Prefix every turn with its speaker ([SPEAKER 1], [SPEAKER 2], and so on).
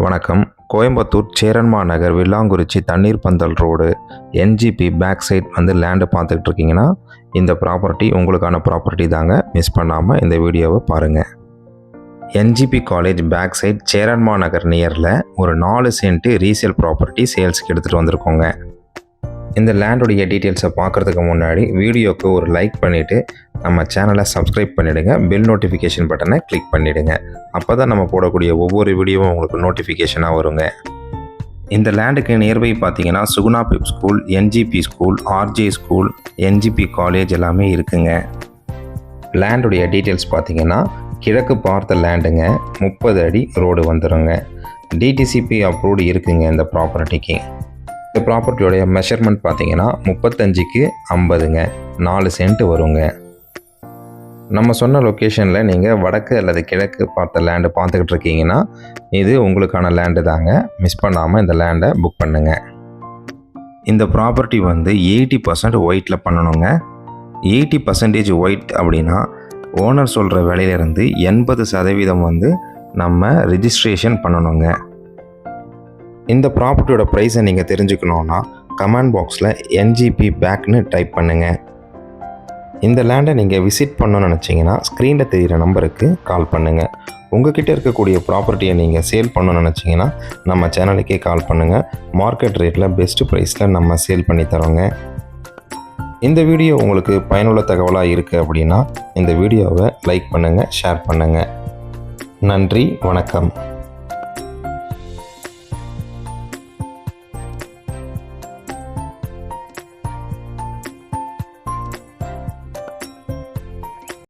[SPEAKER 1] வணக்கம். Coimbatore Cheranma Nagar Villankurichi Thanneer Pandhal road NGP back side land பார்த்துக்கிட்டு இருக்கீங்கன்னா இந்த ப்ராப்பர்ட்டி உங்களுக்கான ப்ராப்பர்ட்டி தாங்க. மிஸ் பண்ணாமல் இந்த வீடியோவை பாருங்கள். NGP college back side Cheranma Nagar நியரில் ஒரு 4 சென்ட் ரீசேல் ப்ராப்பர்ட்டி சேல்ஸுக்கு எடுத்துகிட்டு வந்திருக்கோங்க. இந்த லேண்டுடைய டீட்டெயில்ஸை பார்க்குறதுக்கு முன்னாடி வீடியோவுக்கு ஒரு லைக் பண்ணிவிட்டு நம்ம சேனலை சப்ஸ்கிரைப் பண்ணிவிடுங்க. பெல் நோட்டிஃபிகேஷன் பட்டனை கிளிக் பண்ணிவிடுங்க. அப்போ தான் நம்ம போடக்கூடிய ஒவ்வொரு வீடியோவும் உங்களுக்கு நோட்டிஃபிகேஷனாக வருங்க. இந்த லேண்டுக்கு நியர்பை பார்த்தீங்கன்னா Suguna PIP school, NGP school, RJ school, NGP college எல்லாமே இருக்குங்க. லேண்டுடைய டீட்டெயில்ஸ் பார்த்தீங்கன்னா கிழக்கு பார்த்த லேண்டுங்க. 30 அடி ரோடு வந்துடுங்க. டிடிசிபி அப்ரூவ்டு இருக்குங்க இந்த ப்ராப்பர்ட்டிக்கு. இந்த ப்ராப்பர்ட்டியோடைய மெஷர்மெண்ட் பார்த்தீங்கன்னா 35க்கு 50ங்க. 4 சென்ட் வருங்க. நம்ம சொன்ன லொக்கேஷனில் நீங்கள் வடக்கு அல்லது கிழக்கு பார்த்த லேண்டு பார்த்துக்கிட்டு இருக்கீங்கன்னா இது உங்களுக்கான லேண்டு தாங்க. மிஸ் பண்ணாமல் இந்த லேண்டை புக் பண்ணுங்கள். இந்த ப்ராப்பர்ட்டி 80% ஒயிட்டில் பண்ணணுங்க. 80% ஒயிட் அப்படின்னா ஓனர் சொல்கிற விலையிலேருந்து 80% நம்ம ரிஜிஸ்ட்ரேஷன் பண்ணணுங்க. இந்த ப்ராப்பர்ட்டியோட ப்ரைஸை நீங்கள் தெரிஞ்சுக்கணுன்னா கமெண்ட் பாக்ஸில் என்ஜிபி பேக்னு டைப் பண்ணுங்கள். இந்த லேண்டை நீங்கள் விசிட் பண்ணணும்னு நினச்சிங்கன்னா ஸ்க்ரீனில் தெரிகிற நம்பருக்கு கால் பண்ணுங்கள். உங்கள்கிட்ட இருக்கக்கூடிய ப்ராப்பர்ட்டியை நீங்கள் சேல் பண்ணணும்னு நினச்சிங்கன்னா நம்ம சேனலுக்கே கால் பண்ணுங்கள். மார்க்கெட் ரேட்டில் பெஸ்ட்டு ப்ரைஸில் நம்ம சேல் பண்ணி தரோங்க. இந்த வீடியோ உங்களுக்கு பயனுள்ள தகவலாக இருக்குது அப்படின்னா இந்த வீடியோவை லைக் பண்ணுங்கள், ஷேர் பண்ணுங்கள். நன்றி, வணக்கம்.